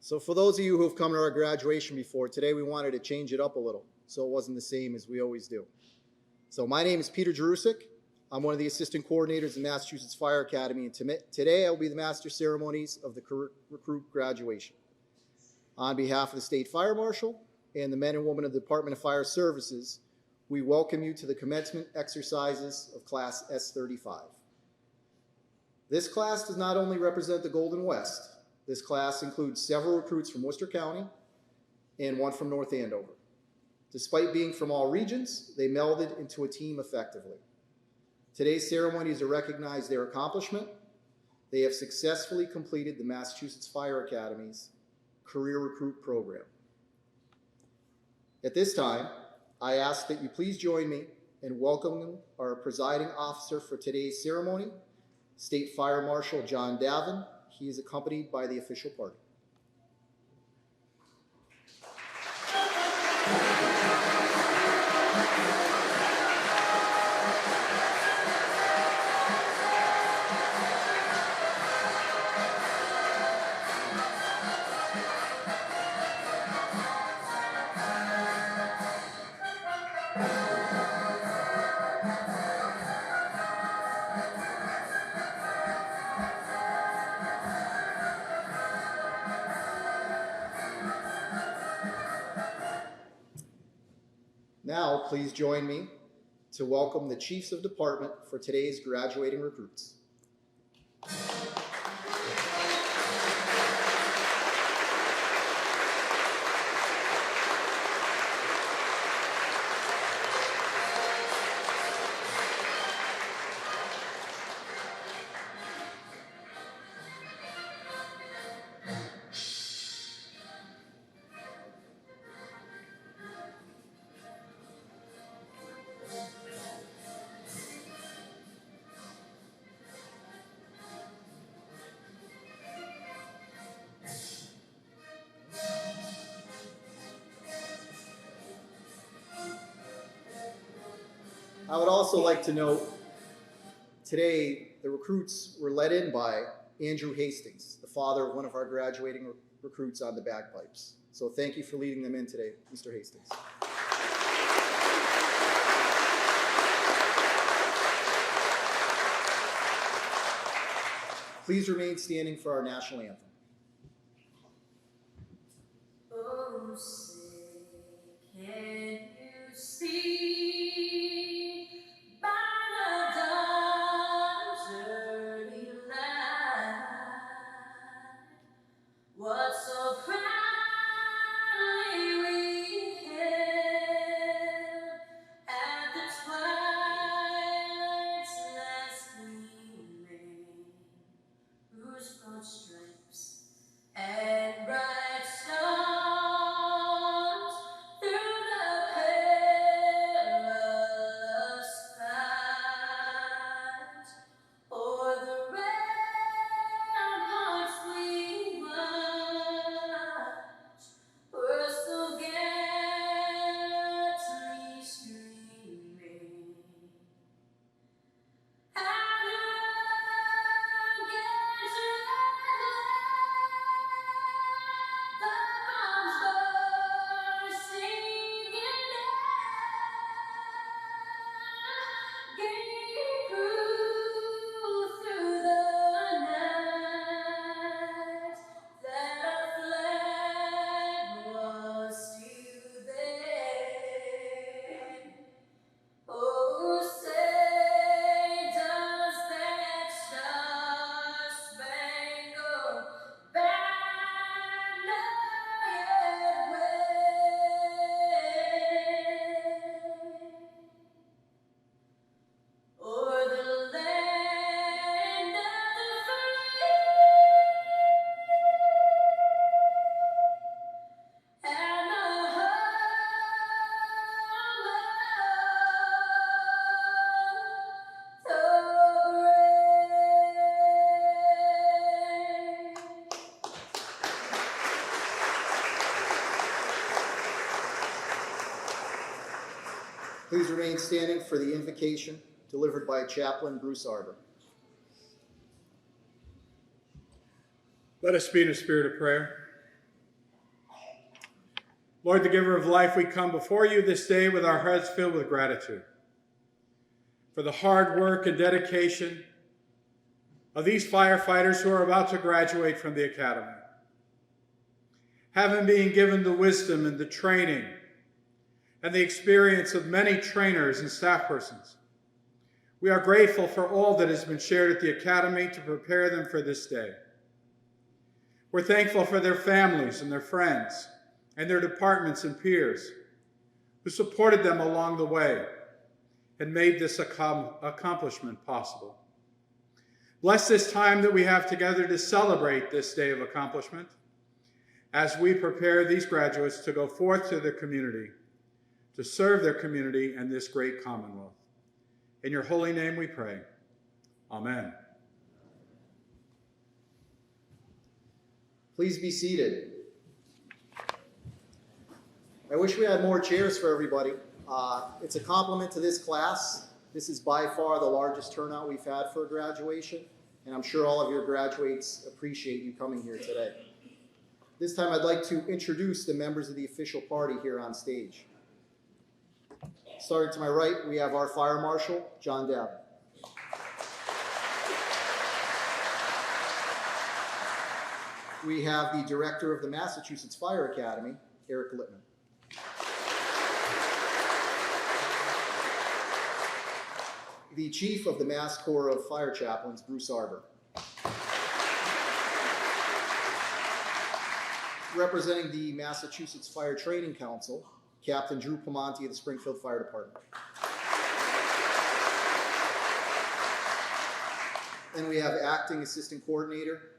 So for those of you who have come to our graduation before, today we wanted to change it up a little so it wasn't the same as we always do. So my name is Peter Jerusik. I'm one of the assistant coordinators in Massachusetts Fire Academy, and today I'll be the master ceremonies of the recruit graduation. On behalf of the State Fire Marshal and the men and women of the Department of Fire Services, we welcome you to the commencement exercises of Class S35. This class does not only represent the Golden West. This class includes several recruits from Worcester County and one from North Andover. Despite being from all regions, they melded into a team effectively. Today's ceremony is to recognize their accomplishment. They have successfully completed the Massachusetts Fire Academy's Career Recruit Program. At this time, I ask that you please join me in welcoming our presiding officer for today's ceremony, State Fire Marshal John Davin. He is accompanied by the official party. Now, please join me to welcome the Chiefs of Department for today's graduating recruits. I would also like to note, today the recruits were led in by Andrew Hastings, the father of one of our graduating recruits on the bagpipes. So thank you for leading them in today, Mr. Hastings. Please remain standing for our national anthem. Oh, say, can you see by the dawn's early light what so proudly we hailed at the twilight's last gleaming, whose broad stripes and bright stars through the perilous fight o'er the ramparts we watched were so gallantly streaming. And against red the bombs bursting in air gave proof through the night that our flag was still there. Oh, say does that star-spangled banner yet wave o'er the land of the free and the home of the brave? Please remain standing for the invocation delivered by Chaplain Bruce Arbor. Let us be in a spirit of prayer. Lord, the giver of life, we come before you this day with our hearts filled with gratitude for the hard work and dedication of these firefighters who are about to graduate from the academy. Having been given the wisdom and the training and the experience of many trainers and staff persons, we are grateful for all that has been shared at the academy to prepare them for this day. We're thankful for their families and their friends and their departments and peers who supported them along the way and made this accomplishment possible. Bless this time that we have together to celebrate this day of accomplishment as we prepare these graduates to go forth to their community, to serve their community and this great Commonwealth. In your holy name we pray. Amen. Please be seated. I wish we had more chairs for everybody. It's a compliment to this class. This is by far the largest turnout we've had for a graduation, and I'm sure all of your graduates appreciate you coming here today. This time I'd like to introduce the members of the official party here on stage. Starting to my right, we have our Fire Marshal, John Dowd. We have the Director of the Massachusetts Fire Academy, Eric Littman. The Chief of the Mass Corps of Fire Chaplains, Bruce Arbor. Representing the Massachusetts Fire Training Council, Captain Drew Pamonti of the Springfield Fire Department. Then we have Acting Assistant Coordinator,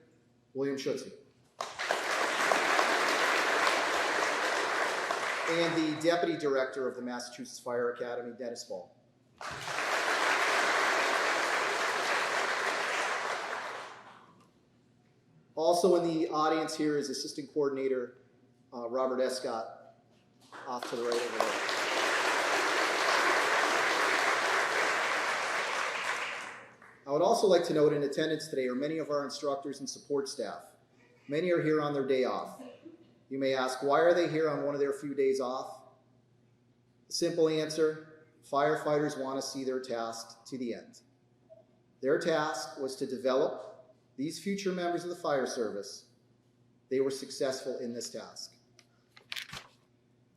William Schutze. And the Deputy Director of the Massachusetts Fire Academy, Dennis Ball. Also in the audience here is Assistant Coordinator Robert Escott, off to the right over there. I would also like to note in attendance today are many of our instructors and support staff. Many are here on their day off. You may ask, why are they here on one of their few days off? The simple answer, firefighters want to see their task to the end. Their task was to develop these future members of the fire service. They were successful in this task.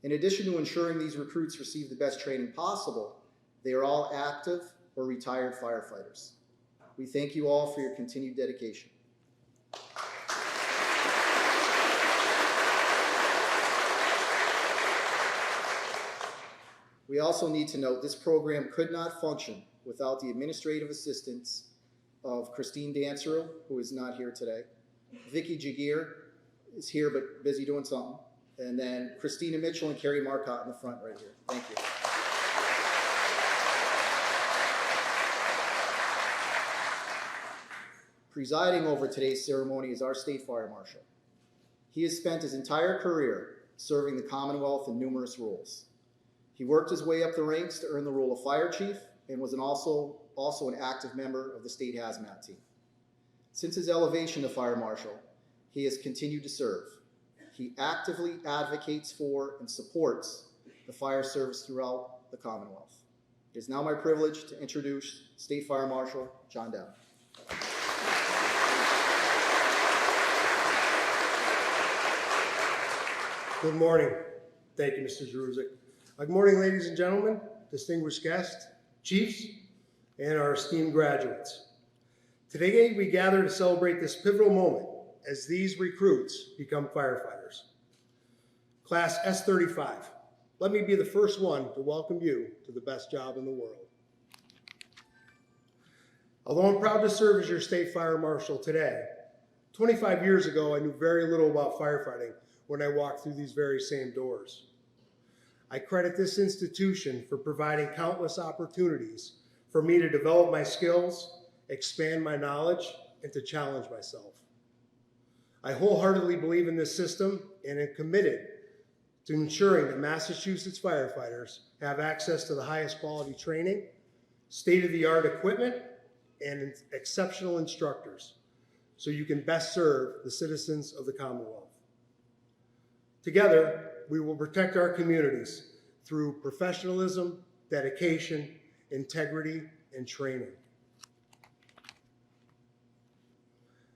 In addition to ensuring these recruits receive the best training possible, they are all active or retired firefighters. We thank you all for your continued dedication. We also need to note this program could not function without the administrative assistance of Christine Dansereau, who is not here today. Vicki Jagir is here but busy doing something. And then Christina Mitchell and Carrie Marcotte in the front right here. Thank you. Presiding over today's ceremony is our State Fire Marshal. He has spent his entire career serving the Commonwealth in numerous roles. He worked his way up the ranks to earn the role of Fire Chief and was also an active member of the State Hazmat Team. Since his elevation to Fire Marshal, he has continued to serve. He actively advocates for and supports the fire service throughout the Commonwealth. It is now my privilege to introduce State Fire Marshal John Dowd. Good morning. Thank you, Mr. Jaruzik. Good morning, ladies and gentlemen, distinguished guests, chiefs, and our esteemed graduates. Today we gather to celebrate this pivotal moment as these recruits become firefighters. Class S35, let me be the first one to welcome you to the best job in the world. Although I'm proud to serve as your State Fire Marshal today, 25 years ago I knew very little about firefighting when I walked through these very same doors. I credit this institution for providing countless opportunities for me to develop my skills, expand my knowledge, and to challenge myself. I wholeheartedly believe in this system and am committed to ensuring that Massachusetts firefighters have access to the highest quality training, state-of-the-art equipment, and exceptional instructors so you can best serve the citizens of the Commonwealth. Together, we will protect our communities through professionalism, dedication, integrity, and training.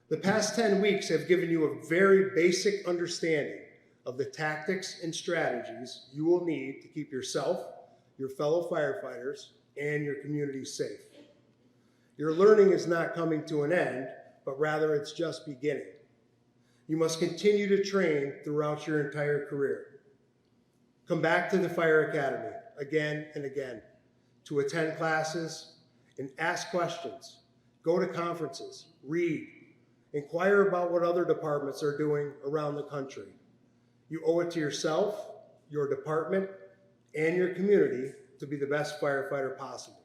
The past 10 weeks have given you a very basic understanding of the tactics and strategies you will need to keep yourself, your fellow firefighters, and your community safe. Your learning is not coming to an end, but rather it's just beginning. You must continue to train throughout your entire career. Come back to the Fire Academy again and again to attend classes and ask questions. Go to conferences, read, inquire about what other departments are doing around the country. You owe it to yourself, your department, and your community to be the best firefighter possible.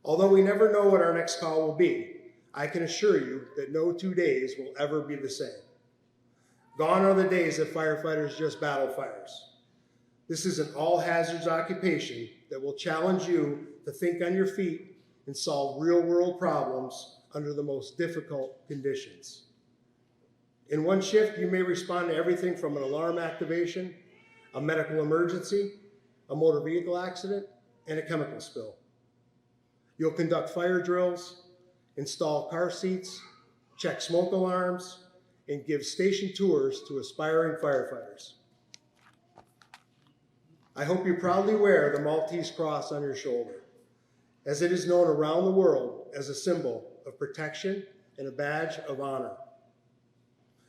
Although we never know what our next call will be, I can assure you that no 2 days will ever be the same. Gone are the days that firefighters just battle fires. This is an all-hazards occupation that will challenge you to think on your feet and solve real-world problems under the most difficult conditions. In one shift, you may respond to everything from an alarm activation, a medical emergency, a motor vehicle accident, and a chemical spill. You'll conduct fire drills, install car seats, check smoke alarms, and give station tours to aspiring firefighters. I hope you proudly wear the Maltese Cross on your shoulder, as it is known around the world as a symbol of protection and a badge of honor.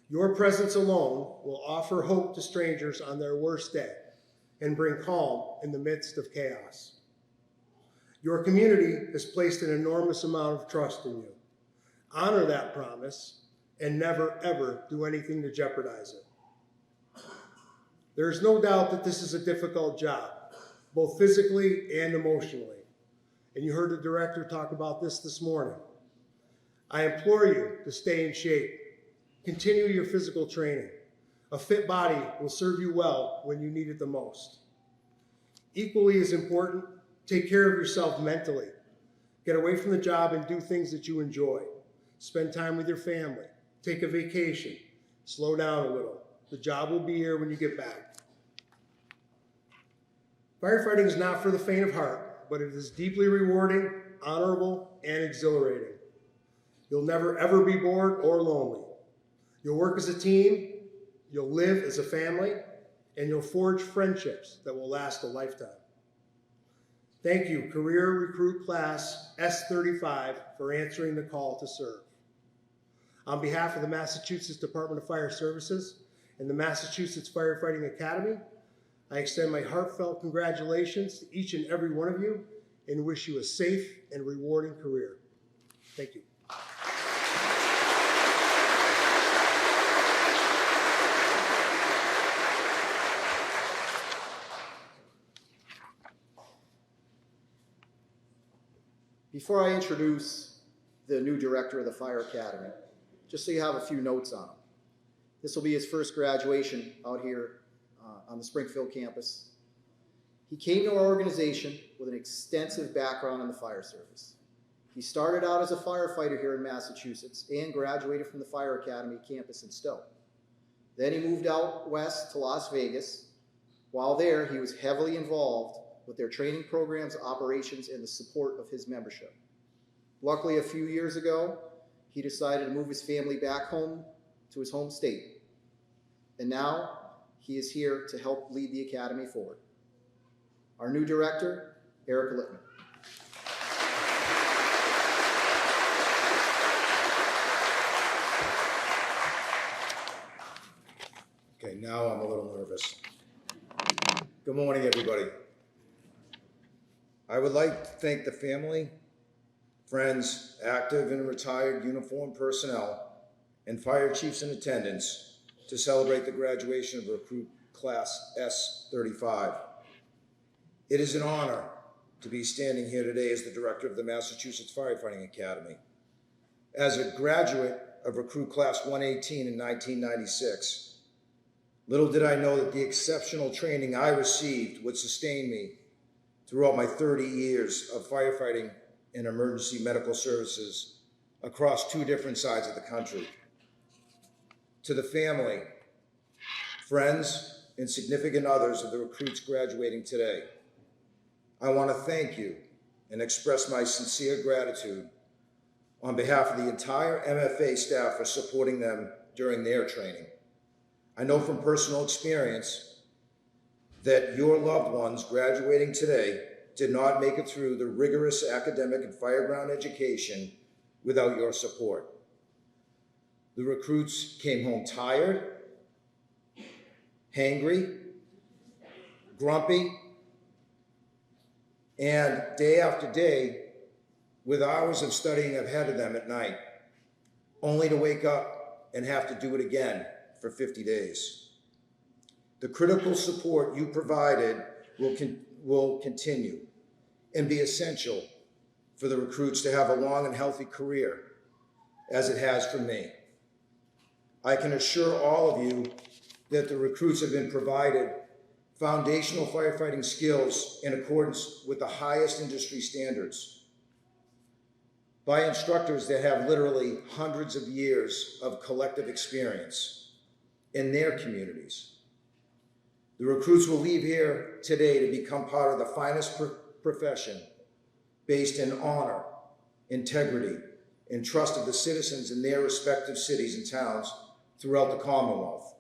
Your presence alone will offer hope to strangers on their worst day and bring calm in the midst of chaos. Your community has placed an enormous amount of trust in you. Honor that promise and never, ever do anything to jeopardize it. There is no doubt that this is a difficult job, both physically and emotionally. And you heard the director talk about this morning. I implore you to stay in shape. Continue your physical training. A fit body will serve you well when you need it the most. Equally as important, take care of yourself mentally. Get away from the job and do things that you enjoy. Spend time with your family. Take a vacation. Slow down a little. The job will be here when you get back. Firefighting is not for the faint of heart, but it is deeply rewarding, honorable, and exhilarating. You'll never ever be bored or lonely. You'll work as a team, you'll live as a family, and you'll forge friendships that will last a lifetime. Thank you, Career Recruit Class S35, for answering the call to serve. On behalf of the Massachusetts Department of Fire Services and the Massachusetts Firefighting Academy, I extend my heartfelt congratulations to each and every one of you and wish you a safe and rewarding career. Thank you. Before I introduce the new director of the Fire Academy, just so you have a few notes on him. This will be his first graduation out here on the Springfield campus. He came to our organization with an extensive background in the fire service. He started out as a firefighter here in Massachusetts and graduated from the Fire Academy campus in Stowe. Then he moved out west to Las Vegas. While there, he was heavily involved with their training programs, operations, and the support of his membership. Luckily, a few years ago, he decided to move his family back home to his home state. And now, he is here to help lead the Academy forward. Our new director, Erica Littman. Okay, now I'm a little nervous. Good morning, everybody. I would like to thank the family, friends, active and retired uniformed personnel, and fire chiefs in attendance to celebrate the graduation of Recruit Class S35. It is an honor to be standing here today as the director of the Massachusetts Firefighting Academy. As a graduate of Recruit Class 118 in 1996, little did I know that the exceptional training I received would sustain me throughout my 30 years of firefighting and emergency medical services across two different sides of the country. To the family, friends, and significant others of the recruits graduating today. I want to thank you and express my sincere gratitude on behalf of the entire MFA staff for supporting them during their training. I know from personal experience that your loved ones graduating today did not make it through the rigorous academic and fireground education without your support. The recruits came home tired, hangry, grumpy, and day after day, with hours of studying ahead of them at night, only to wake up and have to do it again for 50 days. The critical support you provided will continue and be essential for the recruits to have a long and healthy career, as it has for me. I can assure all of you that the recruits have been provided foundational firefighting skills in accordance with the highest industry standards by instructors that have literally hundreds of years of collective experience in their communities. The recruits will leave here today to become part of the finest profession based in honor, integrity, and trust of the citizens in their respective cities and towns throughout the Commonwealth.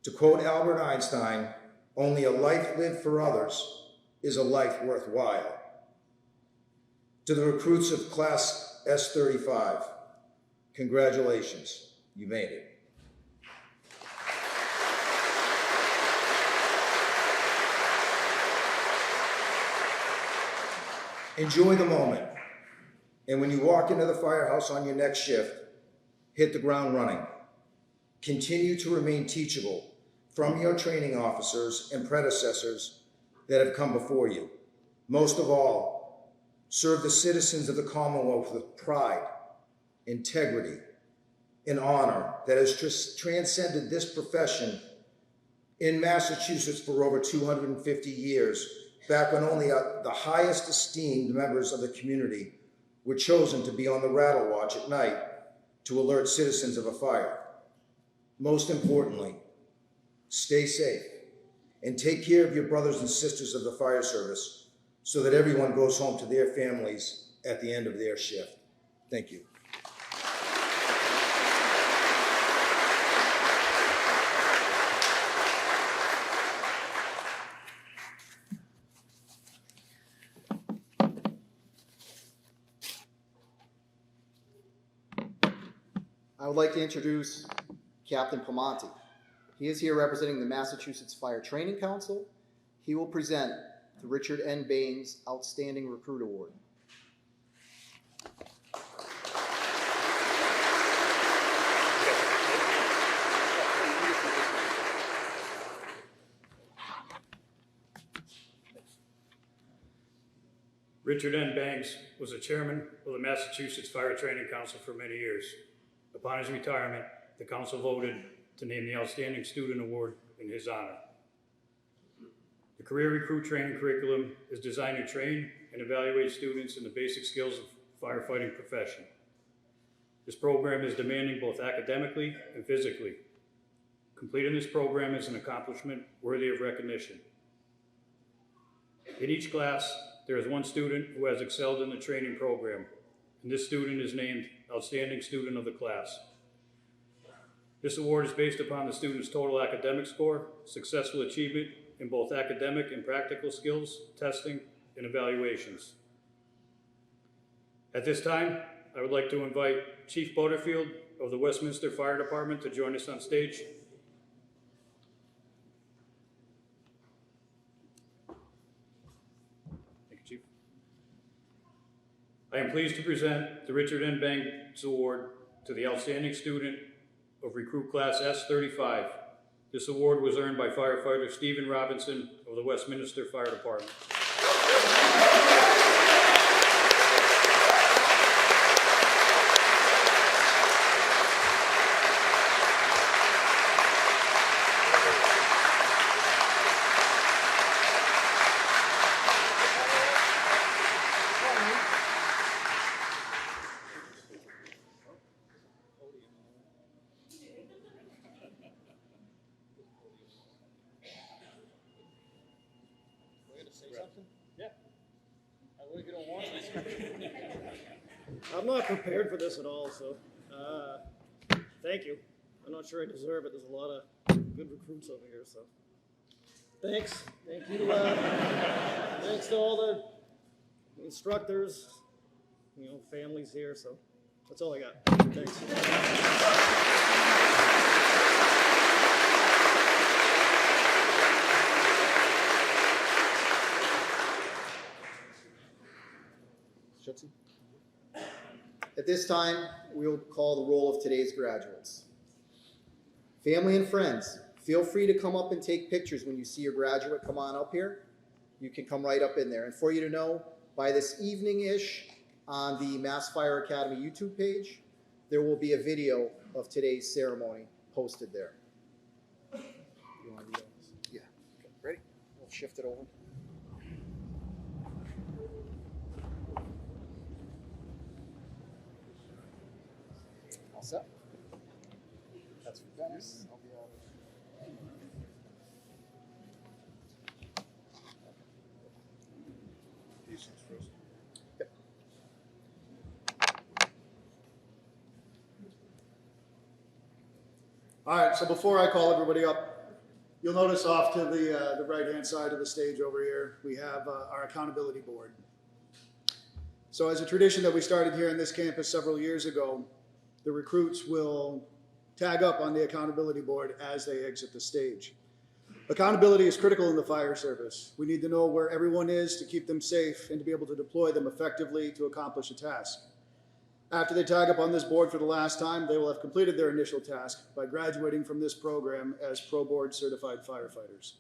To quote Albert Einstein, "Only a life lived for others is a life worthwhile." To the recruits of Class S35, congratulations, you made it. Enjoy the moment, and when you walk into the firehouse on your next shift, hit the ground running. Continue to remain teachable from your training officers and predecessors that have come before you. Most of all, serve the citizens of the Commonwealth with pride, integrity, and honor that has transcended this profession in Massachusetts for over 250 years, back when only the highest esteemed members of the community were chosen to be on the rattle watch at night to alert citizens of a fire. Most importantly, stay safe and take care of your brothers and sisters of the fire service so that everyone goes home to their families at the end of their shift. Thank you. I would like to introduce Captain Pamonte. He is here representing the Massachusetts Fire Training Council. He will present the Richard N. Baines Outstanding Recruit Award. Richard N. Banks was the chairman of the Massachusetts Fire Training Council for many years. Upon his retirement, the council voted to name the Outstanding Student Award in his honor. The career recruit training curriculum is designed to train and evaluate students in the basic skills of firefighting profession. This program is demanding both academically and physically. Completing this program is an accomplishment worthy of recognition. In each class, there is one student who has excelled in the training program, and this student is named Outstanding Student of the Class. This award is based upon the student's total academic score, successful achievement in both academic and practical skills, testing, and evaluations. At this time, I would like to invite Chief Butterfield of the Westminster Fire Department to join us on stage. Thank you, Chief. I am pleased to present the Richard N. Banks Award to the Outstanding Student of Recruit Class S35. This award was earned by firefighter Stephen Robinson of the Westminster Fire Department. something? Yeah. What if you don't want to? I'm not prepared for this at all, so thank you. I'm not sure I deserve it. There's a lot of good recruits over here, so thanks. Thank you. Thanks to all the instructors, families here. So that's all I got. Thanks. Schutze. At this time, we will call the roll of today's graduates. Family and friends, feel free to come up and take pictures when you see your graduate. Come on up here. You can come right up in there. And for you to know, by this evening-ish on the Mass Fire Academy YouTube page, there will be a video of today's ceremony posted there. You want to read this? Yeah. Okay. Ready? We'll shift it over. All set? That's for Dennis. I'll be out of Yep. All right, so before I call everybody up, you'll notice off to the right-hand side of the stage over here, we have our accountability board. So as a tradition that we started here on this campus several years ago, the recruits will tag up on the accountability board as they exit the stage. Accountability is critical in the fire service. We need to know where everyone is to keep them safe and to be able to deploy them effectively to accomplish a task. After they tag up on this board for the last time, they will have completed their initial task by graduating from this program as Pro Board certified firefighters.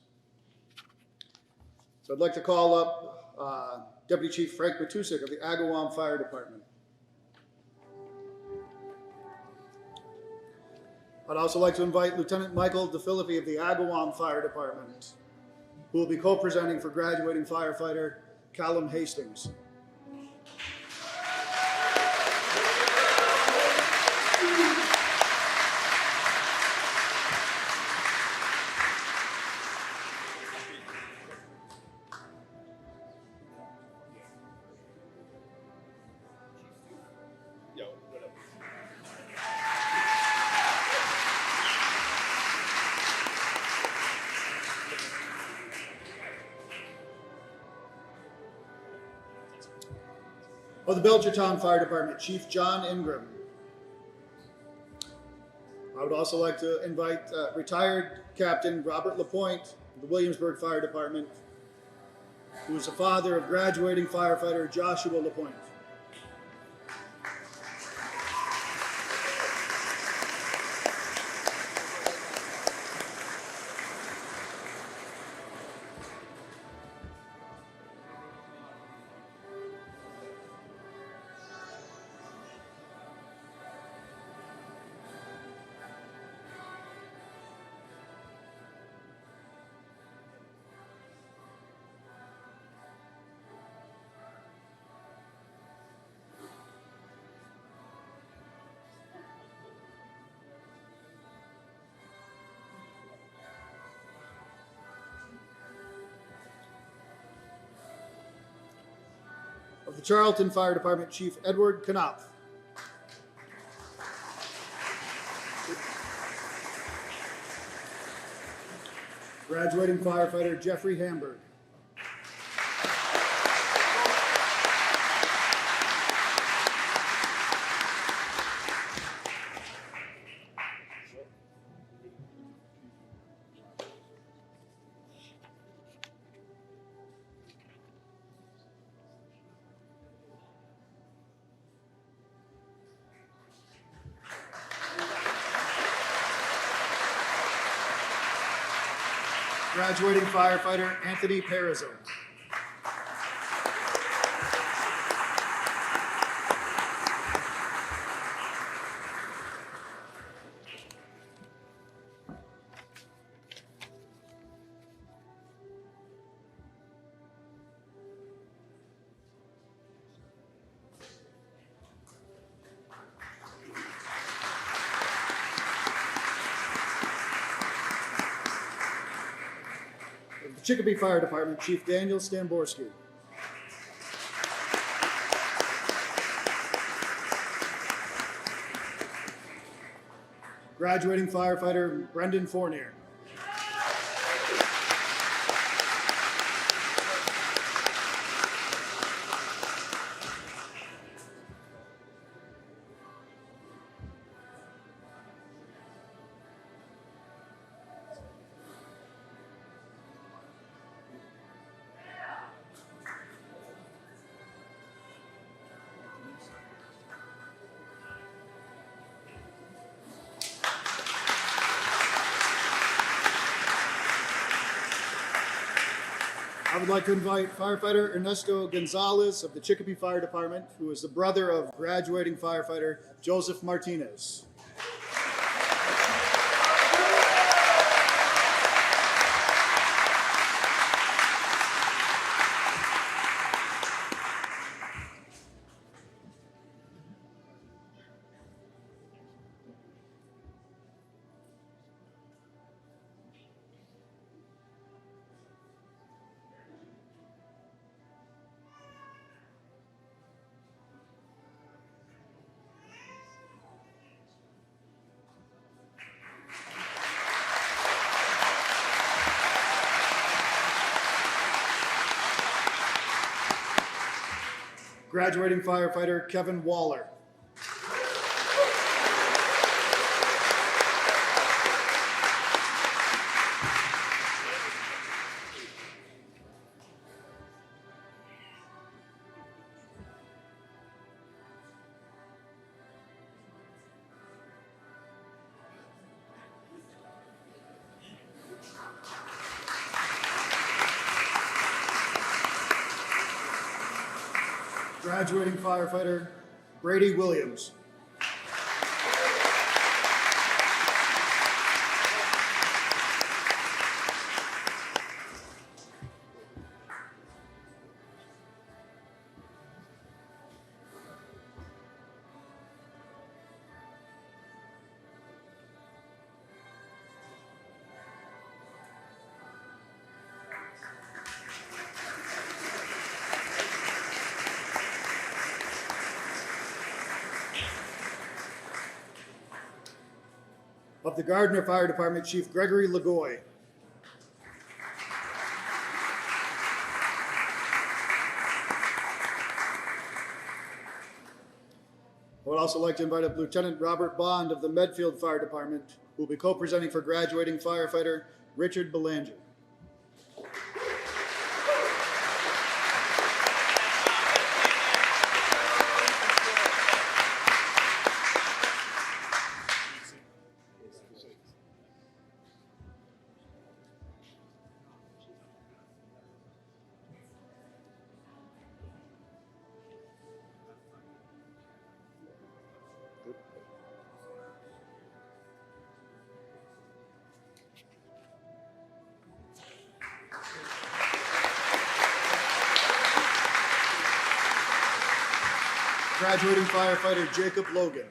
So I'd like to call up Deputy Chief Frank Matusik of the Agawam Fire Department. I'd also like to invite Lieutenant Michael DeFilippi of the Agawam Fire Department, who will be co-presenting for graduating firefighter Callum Hastings. Of the Belchertown Fire Department, Chief John Ingram. I would also like to invite retired Captain Robert LaPointe of the Williamsburg Fire Department, who is the father of graduating firefighter Joshua LaPointe. Of the Charlton Fire Department, Chief Edward Knopf. Graduating firefighter Jeffrey Hamburg. Graduating firefighter Anthony Perizzo. Chicopee Fire Department Chief Daniel Stamborski. Graduating firefighter Brendan Fournier. I would like to invite firefighter Ernesto Gonzalez of the Chicopee Fire Department, who is the brother of graduating firefighter Joseph Martinez. Graduating firefighter Kevin Waller. Graduating firefighter Brady Williams. Of the Gardner Fire Department, Chief Gregory Lagoy. I would also like to invite up Lieutenant Robert Bond of the Medfield Fire Department, who will be co-presenting for graduating firefighter Richard Belanger. Graduating firefighter Jacob Logan.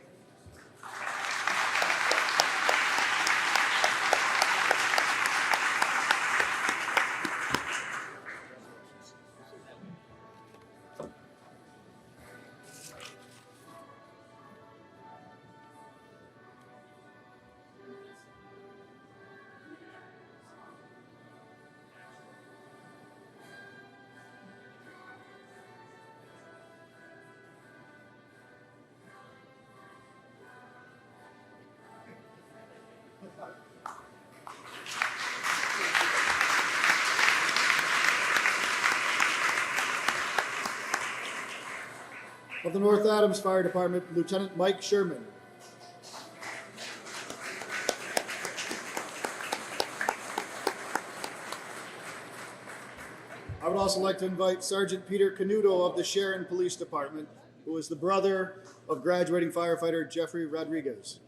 Of the North Adams Fire Department, Lieutenant Mike Sherman. I would also like to invite Sergeant Peter Canuto of the Sharon Police Department, who is the brother of graduating firefighter Jeffrey Rodriguez.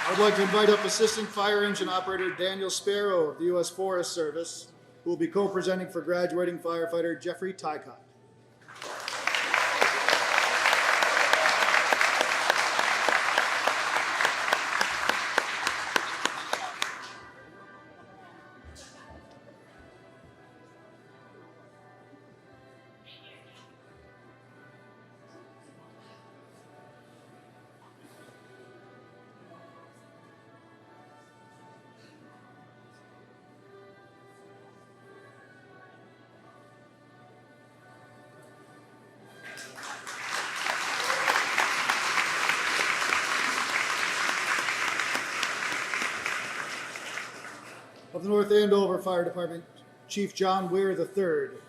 I'd like to invite up Assistant Fire Engine Operator Daniel Sparrow of the U.S. Forest Service, who will be co-presenting for graduating firefighter Jeffrey Tycott. Of the North Andover Fire Department, Chief John Weir III.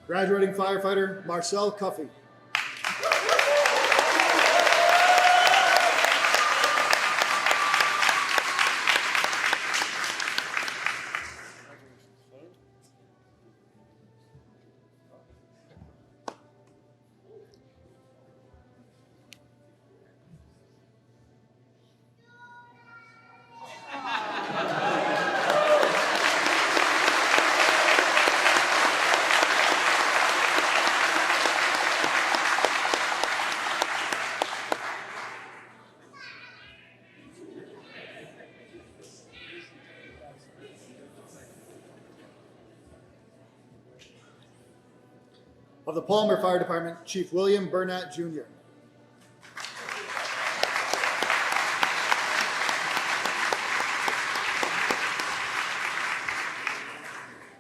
Graduating firefighter Marcel Cuffey. Of the Palmer Fire Department, Chief William Burnett Jr.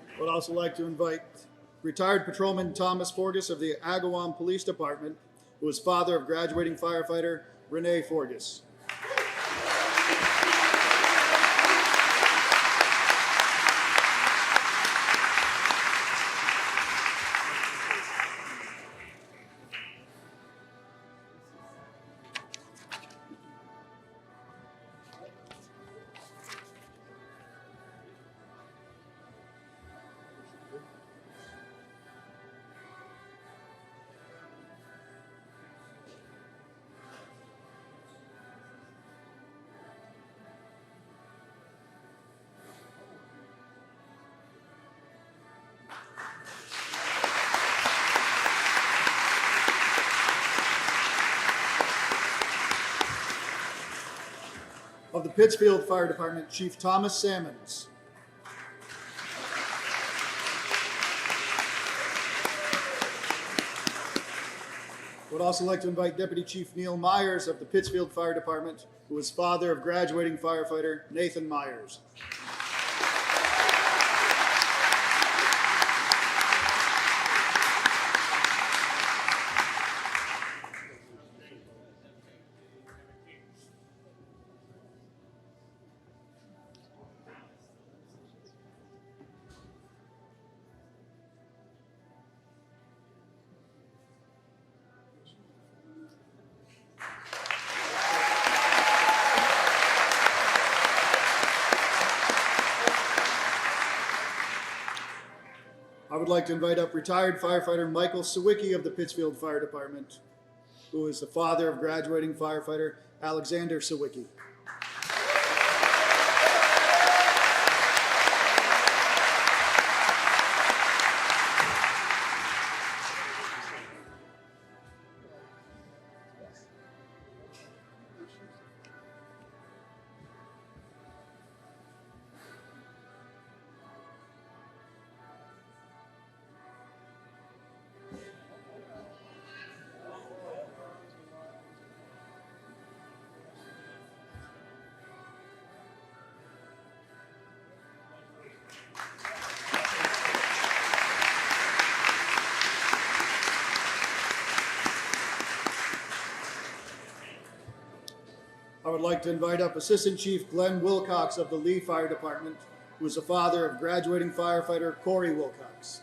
I would also like to invite retired patrolman Thomas Forgas of the Agawam Police Department, who is father of graduating firefighter Renee Forgas. Of the Pittsfield Fire Department, Chief Thomas Sammons. Would also like to invite Deputy Chief Neil Myers of the Pittsfield Fire Department, who is father of graduating firefighter Nathan Myers. I would like to invite up retired firefighter Michael Sawicki of the Pittsfield Fire Department, who is the father of graduating firefighter Alexander Sawicki. I would like to invite up Assistant Chief Glenn Wilcox of the Lee Fire Department, who is the father of graduating firefighter Corey Wilcox.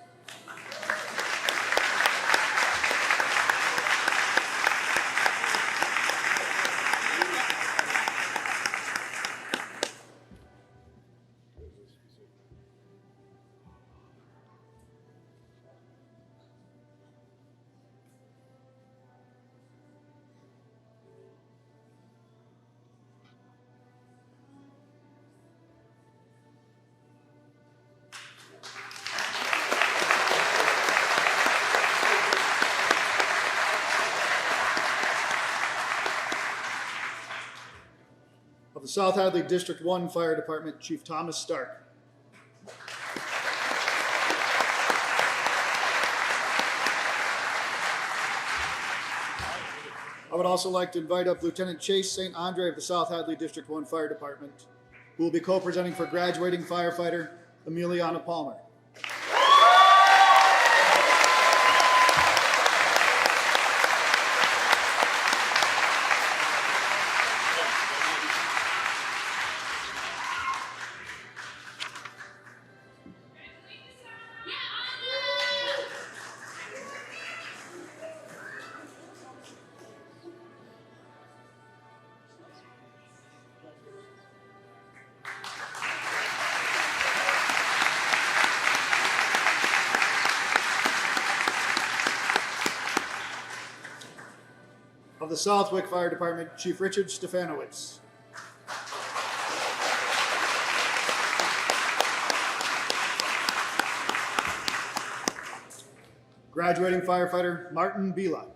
South Hadley District 1 Fire Department, Chief Thomas Stark. I would also like to invite up Lieutenant Chase St. Andre of the South Hadley District 1 Fire Department, who will be co-presenting for graduating firefighter Emiliana Palmer. Of the Southwick Fire Department, Chief Richard Stefanowitz. Graduating firefighter Martin Bila.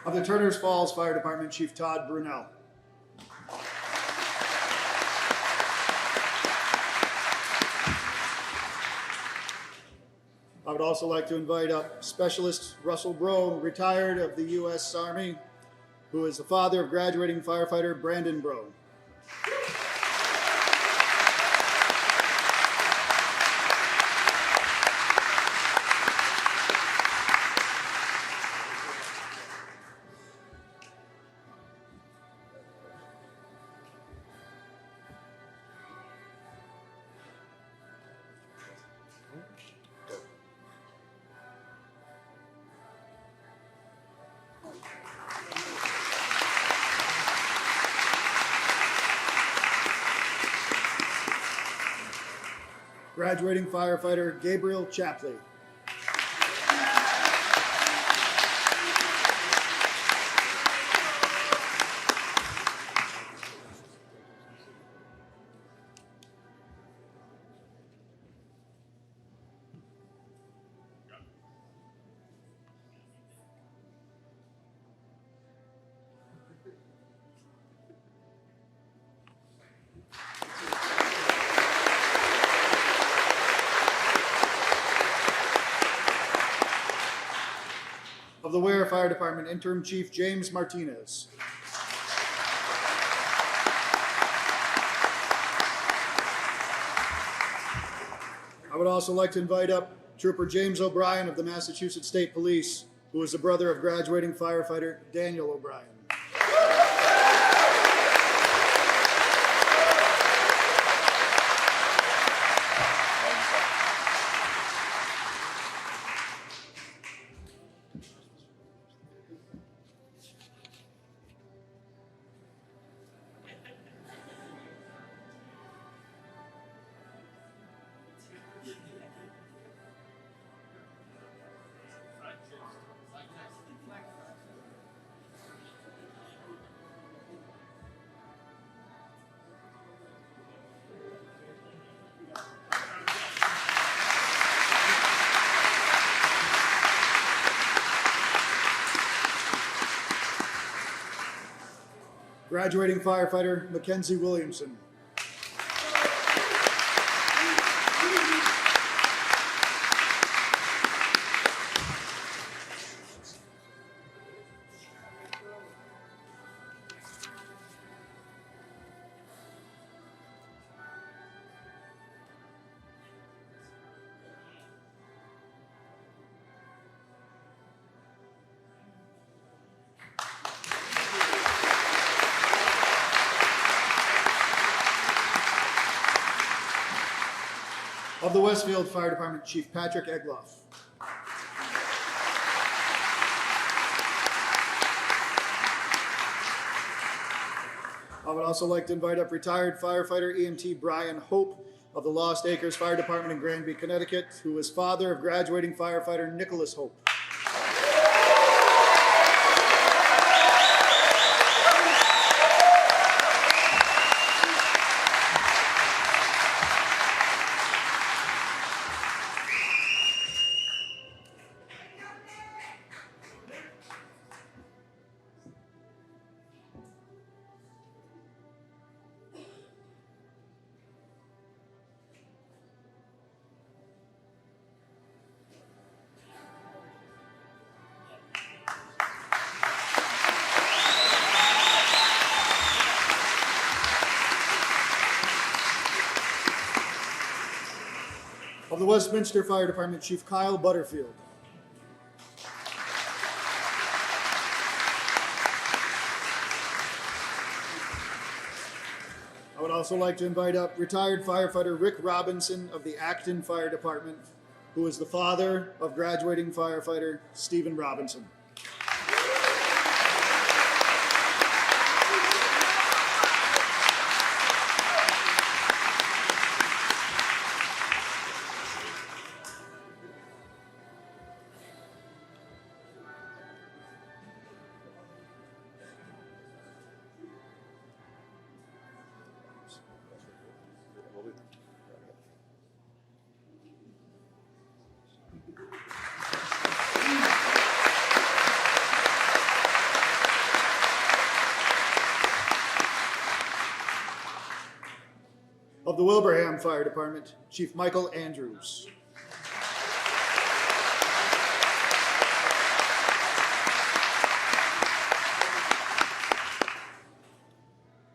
Of the Turners Falls Fire Department, Chief Todd Brunel. I would also like to invite up Specialist Russell Bro, retired of the U.S. Army, who is the father of graduating firefighter Brandon Bro. Graduating firefighter Gabriel Chapley. Of the Ware Fire Department, Interim Chief James Martinez. I would also like to invite up Trooper James O'Brien of the Massachusetts State Police, who is the brother of graduating firefighter Daniel O'Brien. Graduating firefighter Mackenzie Williamson. Of the Westfield Fire Department, Chief Patrick Egloff. I would also like to invite up retired firefighter EMT Brian Hope of the Lost Acres Fire Department in Granby, Connecticut, who is father of graduating firefighter Nicholas Hope. Of the Westminster Fire Department, Chief Kyle Butterfield. I would also like to invite up retired firefighter Rick Robinson of the Acton Fire Department, who is the father of graduating firefighter Stephen Robinson. Of the Wilbraham Fire Department, Chief Michael Andrews.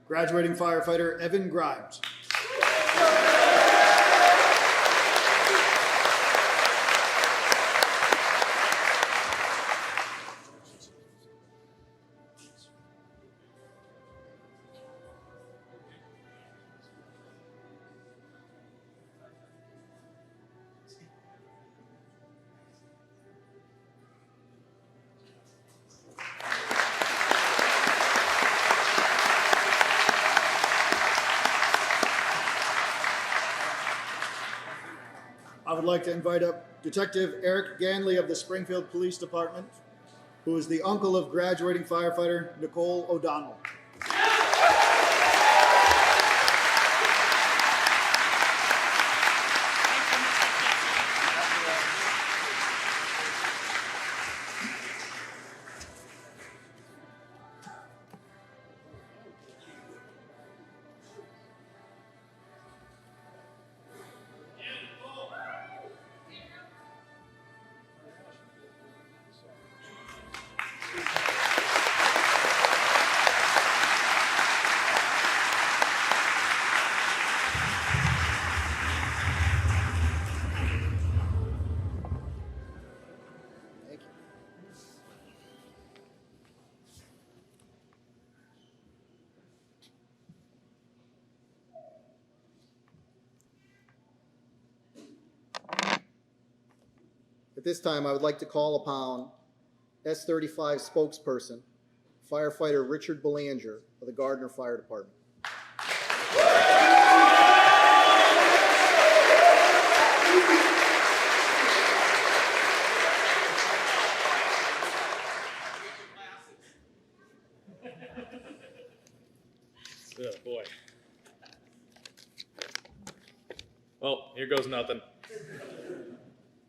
Graduating firefighter Evan Grimes. I would like to invite up Detective Eric Ganley of the Springfield Police Department, who is the uncle of graduating firefighter Nicole O'Donnell. At this time, I would like to call upon S35 spokesperson, firefighter Richard Belanger of the Gardner Fire Department. Oh boy. Well, here goes nothing.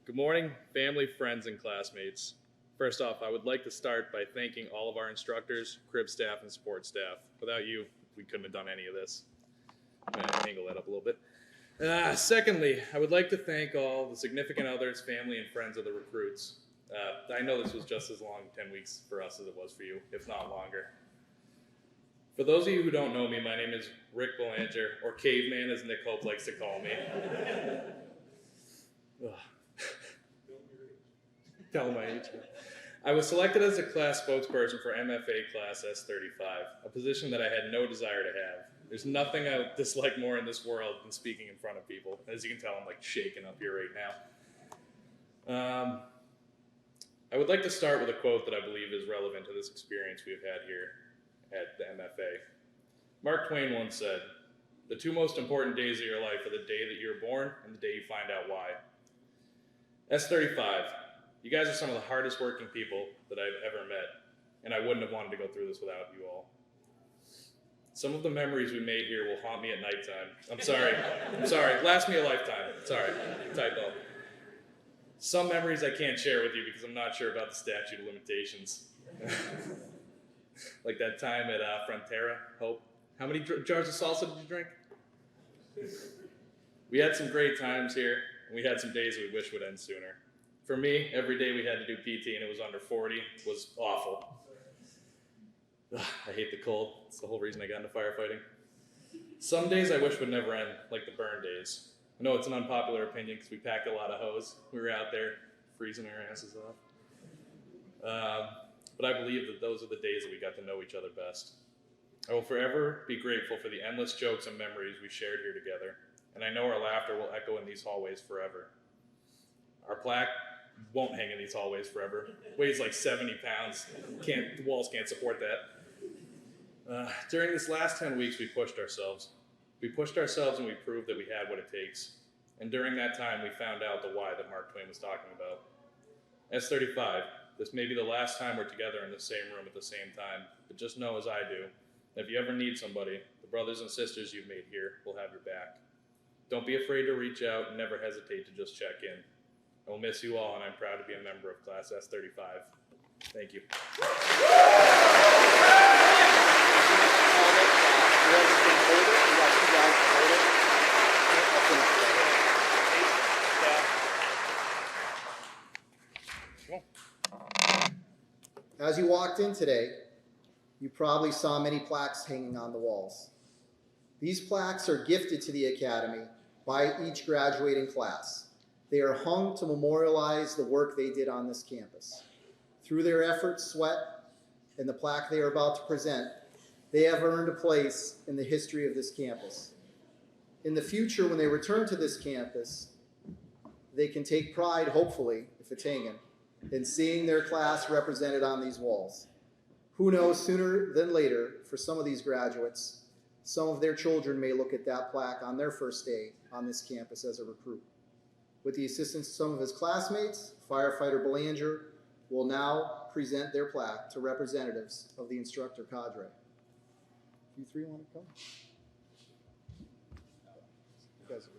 Good morning, family, friends, and classmates. First off, I would like to start by thanking all of our instructors, crib staff, and support staff. Without you, we couldn't have done any of this. I'm gonna angle that up a little bit. Secondly, I would like to thank all the significant others, family, and friends of the recruits. I know this was just as long, 10 weeks for us as it was for you, if not longer. For those of you who don't know me, my name is Rick Belanger, or Caveman as Nick Hope likes to call me. Tell my age. I was selected as a class spokesperson for MFA Class S35, a position that I had no desire to have. There's nothing I dislike more in this world than speaking in front of people. As you can tell, I'm like shaking up here right now. I would like to start with a quote that I believe is relevant to this experience we've had here at the MFA. Mark Twain once said, "The two most important days of your life are the day that you're born and the day you find out why." S35, you guys are some of the hardest working people that I've ever met, and I wouldn't have wanted to go through this without you all. Some of the memories we made here will haunt me at nighttime. I'm sorry. Last me a lifetime. Sorry. Typo. Some memories I can't share with you because I'm not sure about the statute of limitations. Like that time at Frontera, Hope. How many jars of salsa did you drink? We had some great times here, and we had some days we wish would end sooner. For me, every day we had to do PT and it was under 40 was awful. Ugh, I hate the cold. It's the whole reason I got into firefighting. Some days I wish would never end, like the burn days. I know it's an unpopular opinion because we packed a lot of hose. We were out there freezing our asses off. But I believe that those are the days that we got to know each other best. I will forever be grateful for the endless jokes and memories we shared here together, and I know our laughter will echo in these hallways forever. Our plaque won't hang in these hallways forever. Weighs like 70 pounds. The walls can't support that. During this last 10 weeks, we pushed ourselves. We pushed ourselves and we proved that we had what it takes. And during that time, we found out the why that Mark Twain was talking about. S35, this may be the last time we're together in the same room at the same time, but just know as I do, that if you ever need somebody, the brothers and sisters you've made here will have your back. Don't be afraid to reach out and never hesitate to just check in. I will miss you all, and I'm proud to be a member of Class S35. Thank you. As you walked in today, you probably saw many plaques hanging on the walls. These plaques are gifted to the Academy by each graduating class. They are hung to memorialize the work they did on this campus. Through their effort, sweat, and the plaque they are about to present, they have earned a place in the history of this campus. In the future, when they return to this campus, they can take pride, hopefully, if it's hanging, in seeing their class represented on these walls. Who knows, sooner than later, for some of these graduates, some of their children may look at that plaque on their first day on this campus as a recruit. With the assistance of some of his classmates, Firefighter Belanger will now present their plaque to representatives of the instructor cadre. You three want to come? You guys,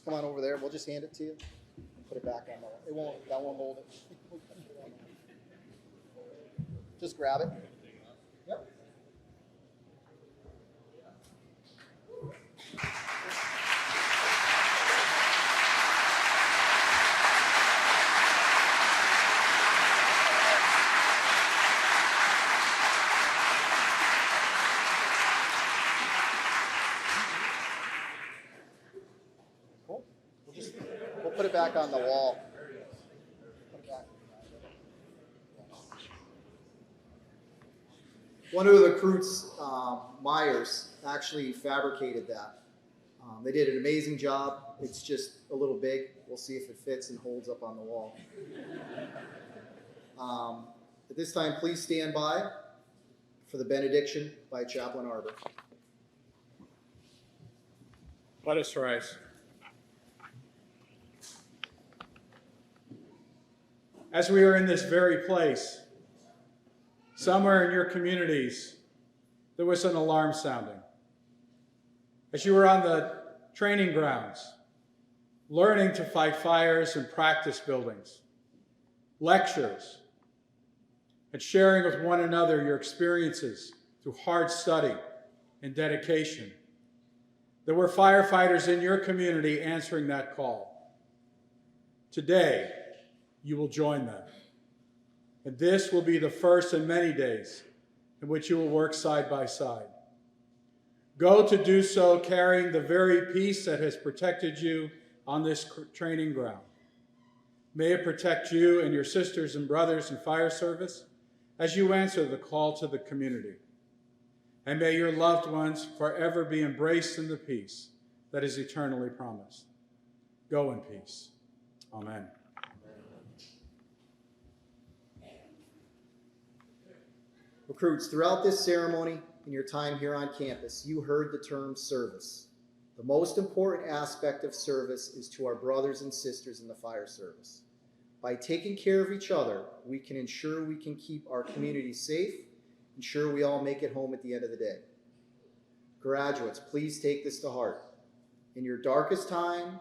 come on over there. We'll just hand it to you and put it back on the wall. That won't hold it. Just grab it. Yep. Cool. We'll put it back on the wall. One of the recruits, Myers, actually fabricated that. They did an amazing job. It's just a little big. We'll see if it fits and holds up on the wall. At this time, please stand by for the benediction by Chaplain Arbor. Let us rise. As we are in this very place, somewhere in your communities, there was an alarm sounding. As you were on the training grounds, learning to fight fires in practice buildings, lectures, and sharing with one another your experiences through hard study and dedication, there were firefighters in your community answering that call. Today, you will join them. And this will be the first in many days in which you will work side by side. Go to do so carrying the very peace that has protected you on this training ground. May it protect you and your sisters and brothers in fire service as you answer the call to the community. And may your loved ones forever be embraced in the peace that is eternally promised. Go in peace. Amen. Recruits, throughout this ceremony, in your time here on campus, you heard the term service. The most important aspect of service is to our brothers and sisters in the fire service. By taking care of each other, we can ensure we can keep our community safe, ensure we all make it home at the end of the day. Graduates, please take this to heart. In your darkest time,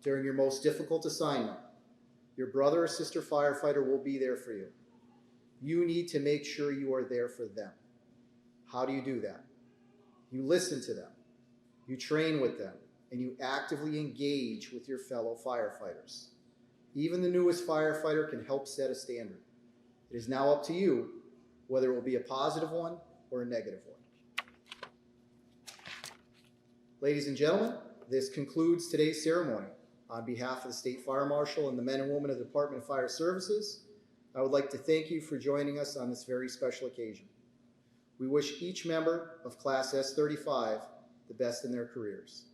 during your most difficult assignment, your brother or sister firefighter will be there for you. You need to make sure you are there for them. How do you do that? You listen to them, you train with them, and you actively engage with your fellow firefighters. Even the newest firefighter can help set a standard. It is now up to you whether it will be a positive one or a negative one. Ladies and gentlemen, this concludes today's ceremony. On behalf of the State Fire Marshal and the men and women of the Department of Fire Services, I would like to thank you for joining us on this very special occasion. We wish each member of Class S35 the best in their careers.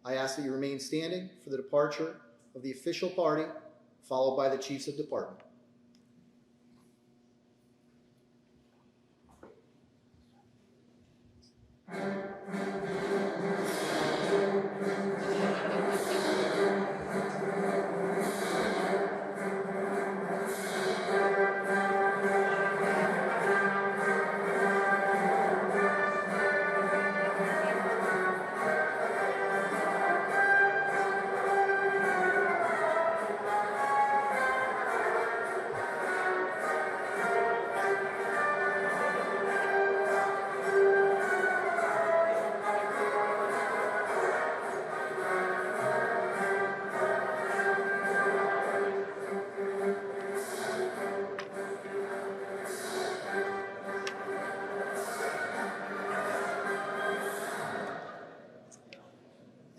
I ask that you remain standing for the departure of the official party, followed by the Chiefs of Department.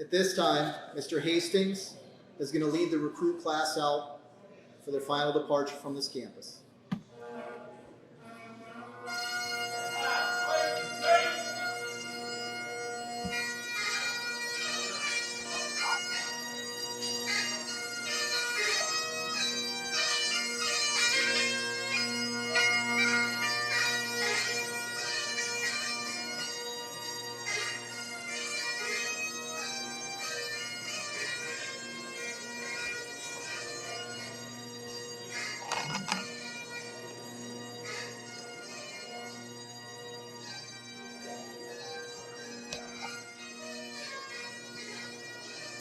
At this time, Mr. Hastings is going to lead the recruit class out for their final departure from this campus.